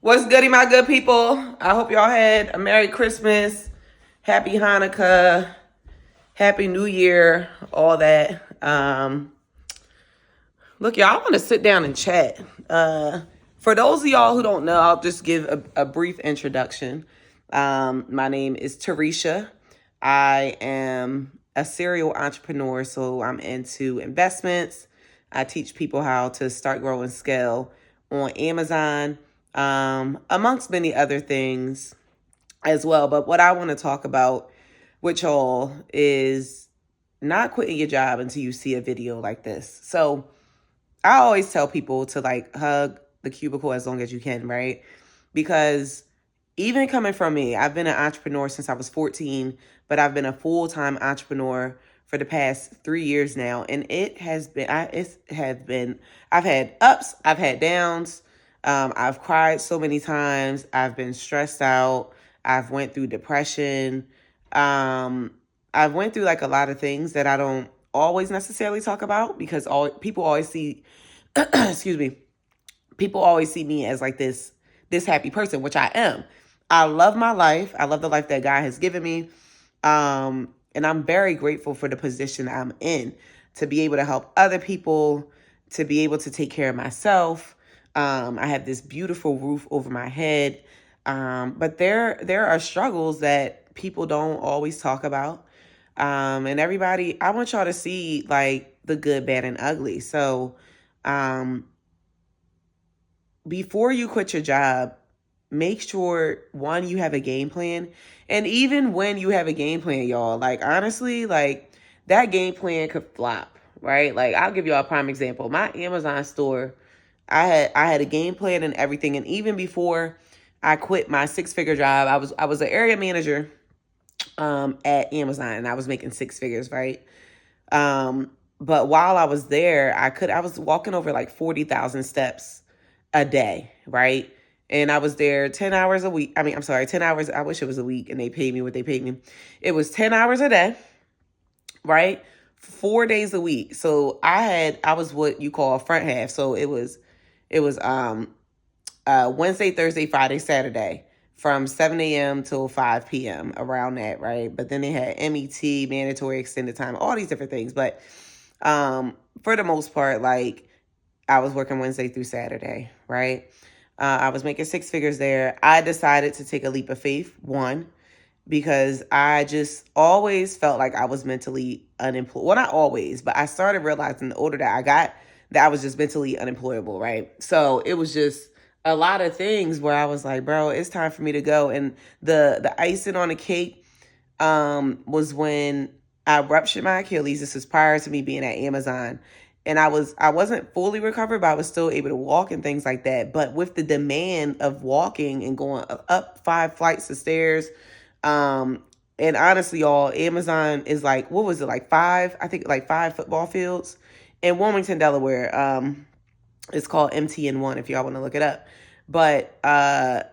What's goody, my good people? I hope y'all had a Merry Christmas, Happy Hanukkah, Happy New Year, all that. Look, y'all, I want to sit down and chat. For those of y'all who don't know, I'll just give a brief introduction. My name is Tarisha. I am a serial entrepreneur, so I'm into investments. I teach people how to start, grow, and scale on Amazon, amongst many other things as well. But what I want to talk about with y'all is not quitting your job until you see a video like this. So I always tell people to like hug the cubicle as long as you can, right? Because even coming from me, I've been an entrepreneur since I was 14, but I've been a full-time entrepreneur for the past 3 years now. And I've had ups, I've had downs. I've cried so many times. I've been stressed out. I've went through depression. Um, I've went through like a lot of things that I don't always necessarily talk about because all people always see, excuse me, people always see me as like this happy person, which I am. I love my life. I love the life that God has given me. And I'm very grateful for the position I'm in to be able to help other people, to be able to take care of myself. I have this beautiful roof over my head. But there are struggles that people don't always talk about. And everybody, I want y'all to see like the good, bad, and ugly. So, before you quit your job, make sure one, you have a game plan. And even when you have a game plan, y'all, like honestly, like that game plan could flop, right? Like I'll give y'all a prime example. My Amazon store, I had a game plan and everything. And even before I quit my six-figure job, I was an area manager at Amazon and I was making six figures, right? But while I was there, I was walking over like 40,000 steps a day, right? And I was there 10 hours a week. I mean, I'm sorry, 10 hours. I wish it was a week and they paid me what they paid me. It was 10 hours a day, right? 4 days a week. So I was what you call a front half. So it was Wednesday, Thursday, Friday, Saturday from 7 a.m. till 5 p.m. around that, right? But then they had MET, mandatory extended time, all these different things. But for the most part, like I was working Wednesday through Saturday, right? I was making six figures there. I decided to take a leap of faith, one, because I just always felt like I was mentally unemployed. Well, not always, but I started realizing the older that I got that I was just mentally unemployable, right? So it was just a lot of things where I was like, bro, it's time for me to go. And the icing on the cake was when I ruptured my Achilles. This was prior to me being at Amazon. And I wasn't fully recovered, but I was still able to walk and things like that. But with the demand of walking and going up 5 flights of stairs, um, and honestly, y'all, Amazon is like, what was it, like five? I think like 5 football fields in Wilmington, Delaware. It's called MTN1 if y'all want to look it up. But I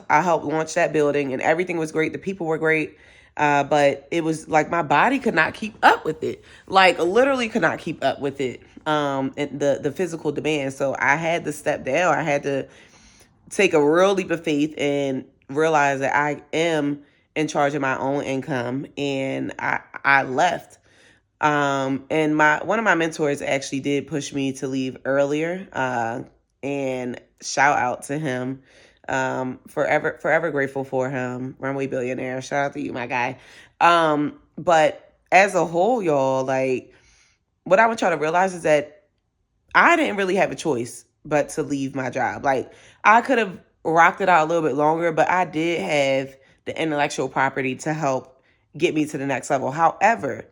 helped launch that building and everything was great. The people were great. But it was like my body could not keep up with it. Like literally could not keep up with it. And the physical demand. So I had to step down. I had to take a real leap of faith and realize that I am in charge of my own income. And I left. And one of my mentors actually did push me to leave earlier. And shout out to him. Forever grateful for him. Runway billionaire. Shout out to you, my guy. But as a whole, y'all, like what I want y'all to realize is that I didn't really have a choice but to leave my job. Like I could have rocked it out a little bit longer, but I did have the intellectual property to help get me to the next level. However,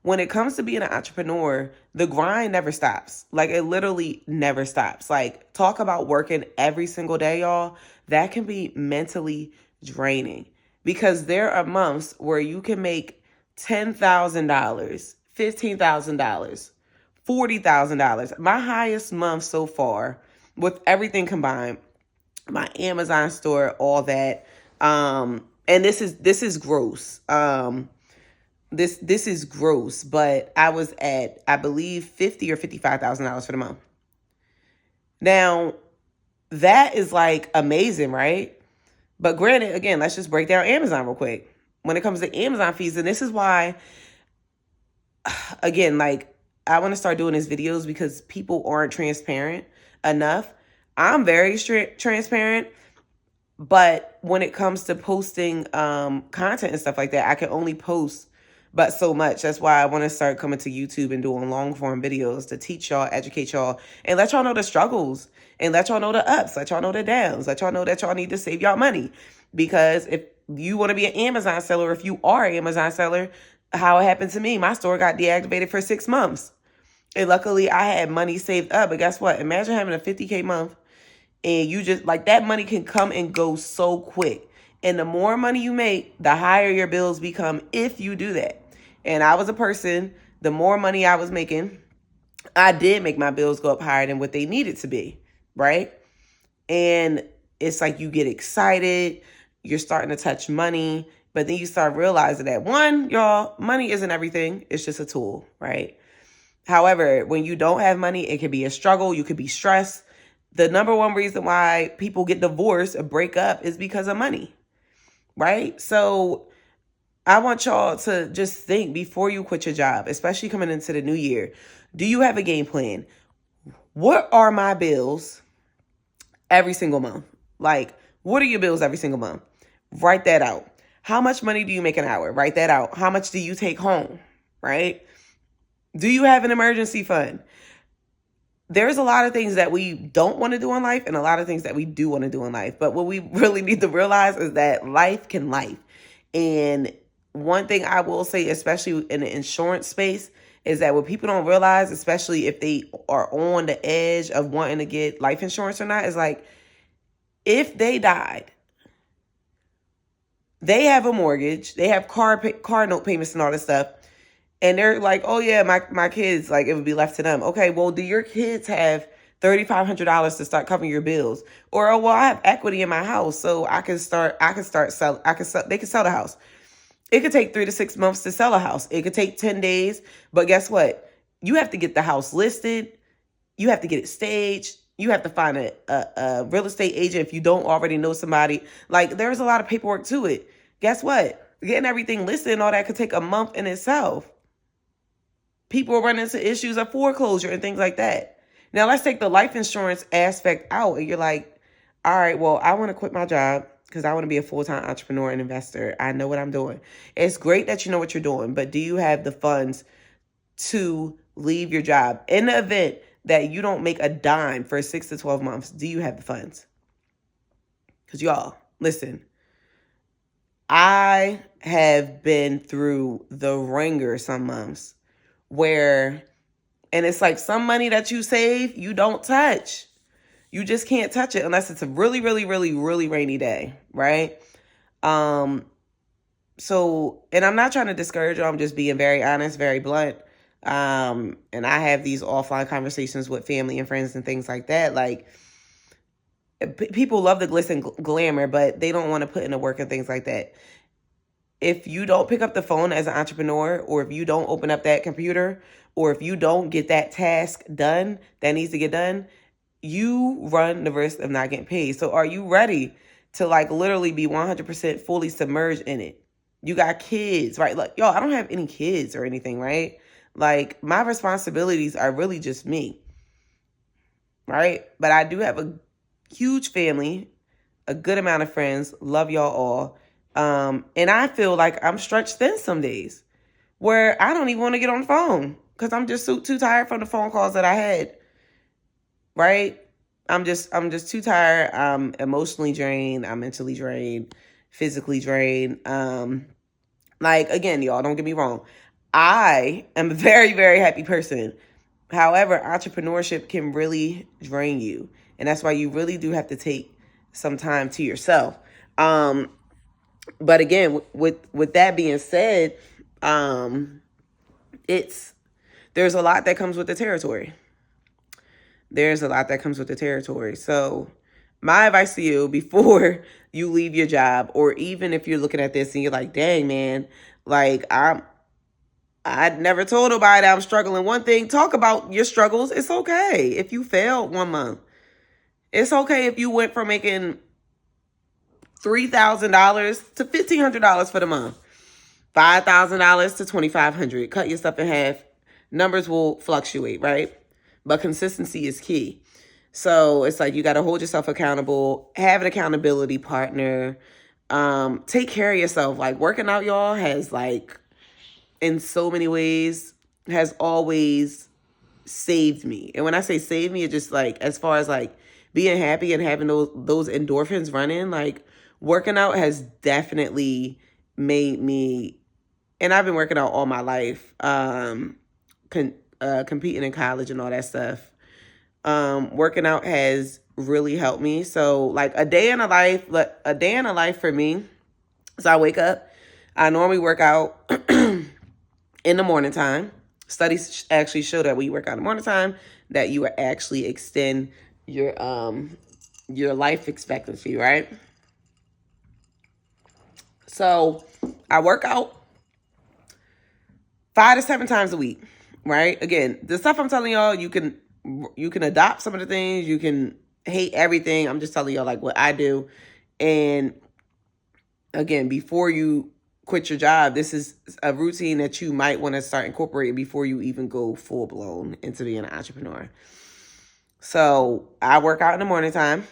when it comes to being an entrepreneur, the grind never stops. Like it literally never stops. Like talk about working every single day, y'all. That can be mentally draining because there are months where you can make $10,000, $15,000, $40,000. My highest month so far with everything combined, my Amazon store, all that. And this is gross. This is gross, but I was at I believe $50,000 or $55,000 for the month. Now, that is like amazing, right? But granted, again, let's just break down Amazon real quick. When it comes to Amazon fees, and this is why, again, like, I want to start doing these videos because people aren't transparent enough. I'm very transparent, but when it comes to posting content and stuff like that, I can only post but so much. That's why I want to start coming to YouTube and doing long form videos to teach y'all, educate y'all, and let y'all know the struggles, and let y'all know the ups, let y'all know the downs, let y'all know that y'all need to save y'all money. Because if you want to be an Amazon seller, if you are an Amazon seller, how it happened to me, my store got deactivated for 6 months. And luckily I had money saved up. But guess what? Imagine having a 50K month, and you just, like, that money can come and go so quick. And the more money you make, the higher your bills become if you do that. And I was a person, the more money I was making, I did make my bills go up higher than what they needed to be, right? And it's like you get excited, you're starting to touch money, but then you start realizing that, one, y'all, money isn't everything. It's just a tool, right? However, when you don't have money, it can be a struggle. You could be stressed. The number one reason why people get divorced or break up is because of money, right? So I want y'all to just think before you quit your job, especially coming into the new year. Do you have a game plan? What are my bills every single month? Like, what are your bills every single month? Write that out. How much money do you make an hour? Write that out. How much do you take home, right? Do you have an emergency fund? There's a lot of things that we don't want to do in life and a lot of things that we do want to do in life. But what we really need to realize is that life can life. And one thing I will say, especially in the insurance space, is that what people don't realize, especially if they are on the edge of wanting to get life insurance or not, is like, if they died, they have a mortgage, they have car note payments and all this stuff, and they're like, oh yeah, my kids, like, it would be left to them. Okay, well, do your kids have $3,500 to start covering your bills? Or, oh, well, I have equity in my house, so they can sell the house. It could take 3 to 6 months to sell a house. It could take 10 days, but guess what? You have to get the house listed. You have to get it staged. You have to find a real estate agent if you don't already know somebody. Like, there's a lot of paperwork to it. Guess what? Getting everything listed and all that could take a month in itself. People run into issues of foreclosure and things like that. Now, let's take the life insurance aspect out. And you're like, all right, well, I want to quit my job because I want to be a full-time entrepreneur and investor. I know what I'm doing. It's great that you know what you're doing, but do you have the funds to leave your job? In the event that you don't make a dime for 6 to 12 months, do you have the funds? Because y'all, listen, I have been through the ringer some months where, and it's like some money that you save, you don't touch. You just can't touch it unless it's a really, really, really, really rainy day, right? So, and I'm not trying to discourage you. I'm just being very honest, very blunt. And I have these offline conversations with family and friends and things like that. Like, people love the glitz and glamour, but they don't want to put in the work and things like that. If you don't pick up the phone as an entrepreneur, or if you don't open up that computer, or if you don't get that task done that needs to get done, you run the risk of not getting paid. So are you ready to, like, literally be 100% fully submerged in it? You got kids, right? Like, y'all, I don't have any kids or anything, right? Like, my responsibilities are really just me, right? But I do have a huge family, a good amount of friends, love y'all all. And I feel like I'm stretched thin some days where I don't even want to get on the phone because I'm just too tired from the phone calls that I had, right? I'm just too tired. I'm emotionally drained. I'm mentally drained, physically drained. Like, again, y'all, don't get me wrong. I am a very, very happy person. However, entrepreneurship can really drain you. And that's why you really do have to take some time to yourself. But again, with that being said, there's a lot that comes with the territory. There's a lot that comes with the territory. So my advice to you before you leave your job, or even if you're looking at this and you're like, dang, man, like, I'd never told nobody that I'm struggling. One thing, talk about your struggles. It's okay if you failed 1 month. It's okay if you went from making $3,000 to $1,500 for the month, $5,000 to $2,500. Cut your stuff in half. Numbers will fluctuate, right? But consistency is key. So it's like you got to hold yourself accountable, have an accountability partner, take care of yourself. Like working out, y'all, has like in so many ways has always saved me. And when I say saved me, it's just like as far as like being happy and having those endorphins running, like working out has definitely made me, and I've been working out all my life, competing in college and all that stuff. Working out has really helped me. So like a day in a life for me. So I wake up, I normally work out in the morning time. Studies actually show that when you work out in the morning time, that you actually extend your life expectancy, right? So I work out 5 to 7 times a week, right? Again, the stuff I'm telling y'all, you can adopt some of the things, you can hate everything. I'm just telling y'all like what I do. And again, before you quit your job, this is a routine that you might want to start incorporating before you even go full blown into being an entrepreneur. So I work out in the morning time,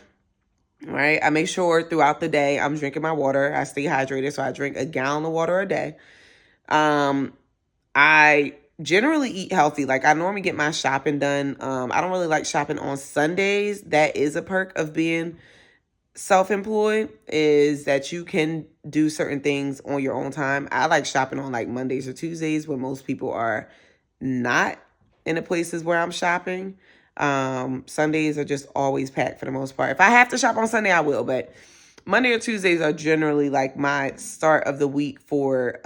right? I make sure throughout the day I'm drinking my water. I stay hydrated, so I drink a gallon of water a day. I generally eat healthy. Like I normally get my shopping done. I don't really like shopping on Sundays. That is a perk of being self-employed, is that you can do certain things on your own time. I like shopping on like Mondays or Tuesdays when most people are not in the places where I'm shopping. Sundays are just always packed for the most part. If I have to shop on Sunday, I will, but Monday or Tuesdays are generally like my start of the week for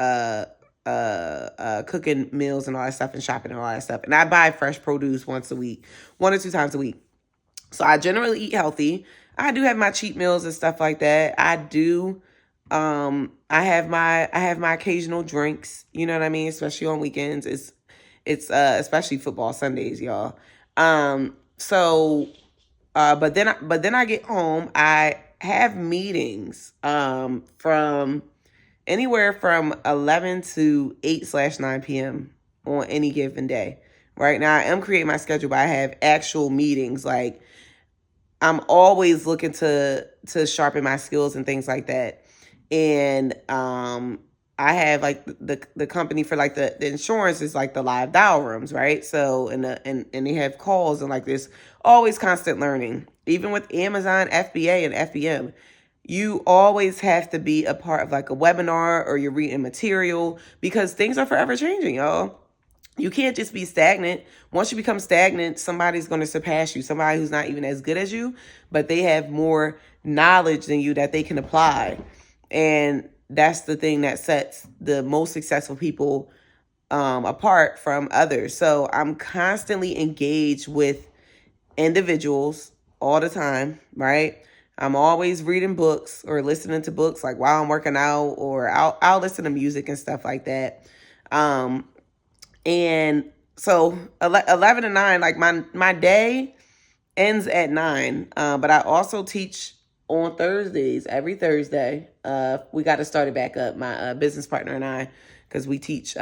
cooking meals and all that stuff and shopping and all that stuff. And I buy fresh produce once a week, 1 or 2 times a week. So I generally eat healthy. I do have my cheat meals and stuff like that. I do. I have my occasional drinks. You know what I mean? Especially on weekends. It's especially football Sundays, y'all. But then I get home. I have meetings from anywhere from 11 to 8/9 p.m. on any given day. Right now, I am creating my schedule, but I have actual meetings. Like I'm always looking to sharpen my skills and things like that. And I have like the company for like the insurance is like the live dial rooms, right? So and they have calls and like this always constant learning. Even with Amazon, FBA, and FBM, you always have to be a part of like a webinar or you're reading material because things are forever changing, y'all. You can't just be stagnant. Once you become stagnant, somebody's going to surpass you. Somebody who's not even as good as you, but they have more knowledge than you that they can apply. And that's the thing that sets the most successful people apart from others. So I'm constantly engaged with individuals all the time, right? I'm always reading books or listening to books like while I'm working out, or I'll listen to music and stuff like that. And so 11 to 9, like my day ends at 9. But I also teach on Thursdays, every Thursday. We got to start it back up, my business partner and I, because we teach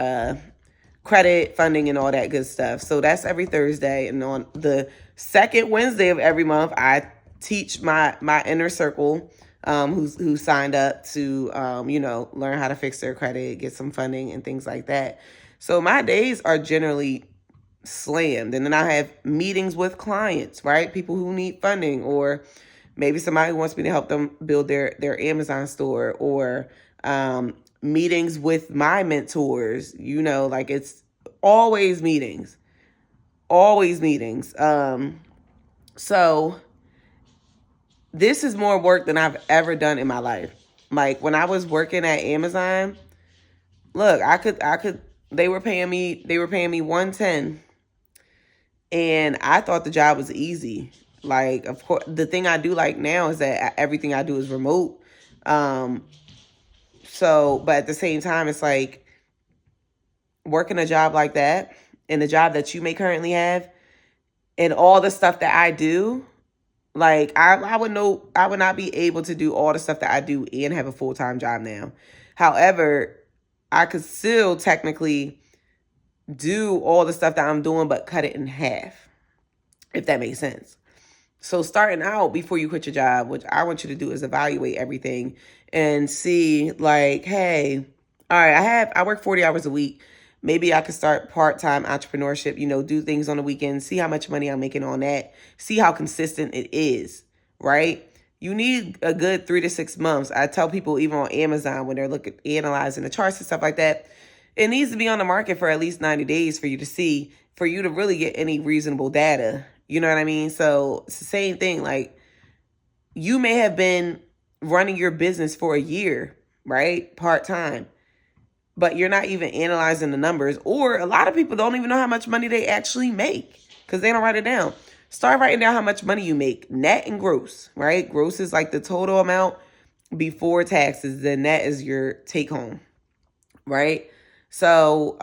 credit, funding, and all that good stuff. So that's every Thursday. And on the second Wednesday of every month, I teach my inner circle who signed up to, learn how to fix their credit, get some funding and things like that. So my days are generally slammed. And then I have meetings with clients, right? People who need funding, or maybe somebody wants me to help them build their Amazon store, or meetings with my mentors, like it's always meetings, always meetings. So this is more work than I've ever done in my life. Like when I was working at Amazon, look, they were paying me 110, and I thought the job was easy. Like, of course, the thing I do like now is that everything I do is remote. But at the same time, it's like working a job like that and the job that you may currently have and all the stuff that I do, Like I would know I would not be able to do all the stuff that I do and have a full-time job now. However, I could still technically do all the stuff that I'm doing, but cut it in half, if that makes sense. So starting out before you quit your job, what I want you to do is evaluate everything and see like, hey, all right, I work 40 hours a week. Maybe I could start part-time entrepreneurship, do things on the weekends, see how much money I'm making on that, see how consistent it is, right? You need a good 3 to 6 months. I tell people even on Amazon when they're analyzing the charts and stuff like that, it needs to be on the market for at least 90 days for you to really get any reasonable data. You know what I mean? So it's the same thing. Like, you may have been running your business for a year, right? Part-time, but you're not even analyzing the numbers. Or a lot of people don't even know how much money they actually make because they don't write it down. Start writing down how much money you make, net and gross, right? Gross is like the total amount before taxes. The net is your take home, right? So,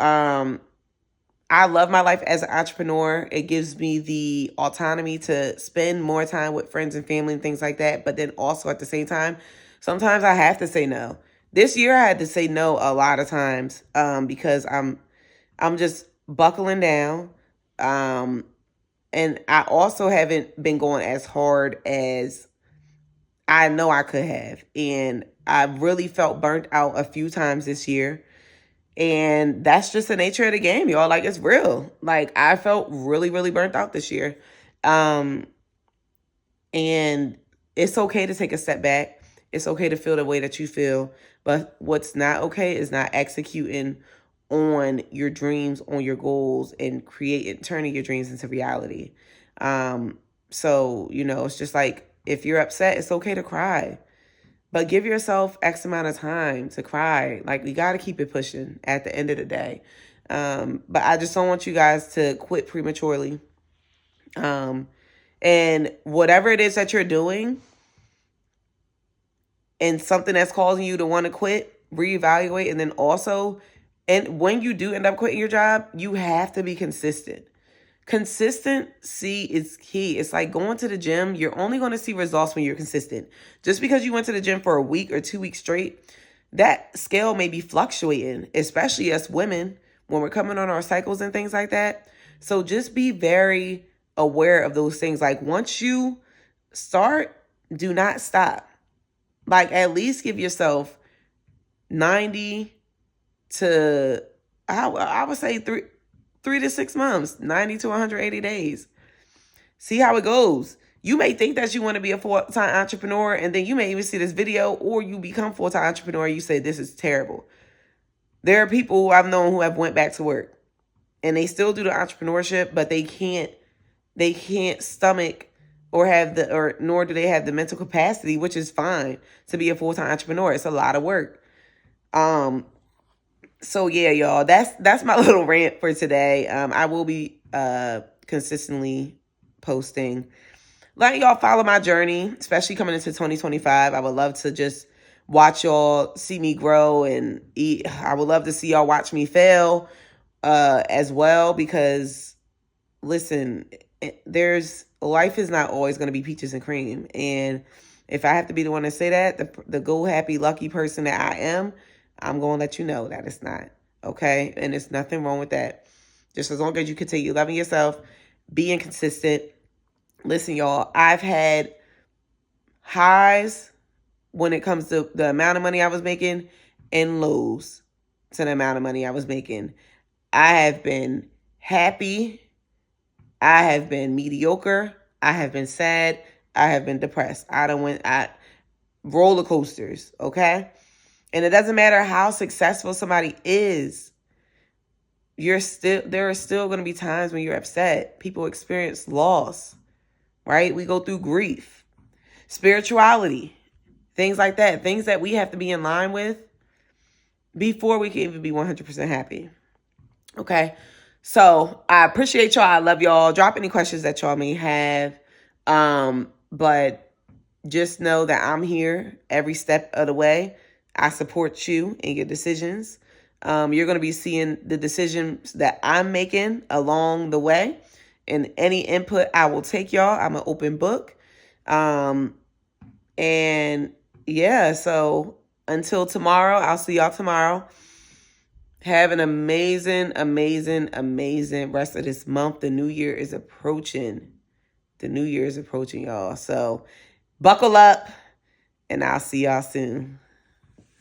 I love my life as an entrepreneur. It gives me the autonomy to spend more time with friends and family and things like that. But then also at the same time, sometimes I have to say no. This year I had to say no a lot of times because I'm just buckling down. And I also haven't been going as hard as I know I could have. And I really felt burnt out a few times this year. And that's just the nature of the game, y'all. Like, it's real. Like, I felt really, really burnt out this year. And it's okay to take a step back. It's okay to feel the way that you feel. But what's not okay is not executing on your dreams, on your goals, and turning your dreams into reality. So, it's just like, if you're upset, it's okay to cry. But give yourself X amount of time to cry. Like, you got to keep it pushing at the end of the day. But I just don't want you guys to quit prematurely. And whatever it is that you're doing and something that's causing you to want to quit, reevaluate. And then also, and when you do end up quitting your job, you have to be consistent. Consistency is key. It's like going to the gym. You're only going to see results when you're consistent. Just because you went to the gym for a week or 2 weeks straight, that scale may be fluctuating, especially us women when we're coming on our cycles and things like that. So just be very aware of those things. Like, once you start, do not stop. Like, at least give yourself 90 to, I would say 3 to 6 months, 90 to 180 days. See how it goes. You may think that you want to be a full-time entrepreneur, and then you may even see this video, or you become full-time entrepreneur and you say, this is terrible. There are people who I've known who have went back to work and they still do the entrepreneurship, but they can't stomach nor do they have the mental capacity, which is fine, to be a full-time entrepreneur. It's a lot of work. So yeah, y'all, that's my little rant for today. I will be consistently posting. Let y'all follow my journey, especially coming into 2025. I would love to just watch y'all see me grow and eat. I would love to see y'all watch me fail as well, because listen, life is not always going to be peaches and cream. And if I have to be the one to say that, the go happy, lucky person that I am, I'm going to let you know that it's not, okay? And there's nothing wrong with that. Just as long as you continue loving yourself, being consistent. Listen, y'all, I've had highs when it comes to the amount of money I was making and lows to the amount of money I was making. I have been happy. I have been mediocre. I have been sad. I have been depressed. I don't went at roller coasters, okay? And it doesn't matter how successful somebody is. There are still going to be times when you're upset. People experience loss, right? We go through grief, spirituality, things like that. Things that we have to be in line with before we can even be 100% happy. Okay? So I appreciate y'all. I love y'all. Drop any questions that y'all may have. But just know that I'm here every step of the way. I support you in your decisions. You're going to be seeing the decisions that I'm making along the way. And any input I will take, y'all. I'm an open book. And yeah, so until tomorrow, I'll see y'all tomorrow. Have an amazing, amazing, amazing rest of this month. The new year is approaching. The new year is approaching, y'all. So buckle up, and I'll see y'all soon.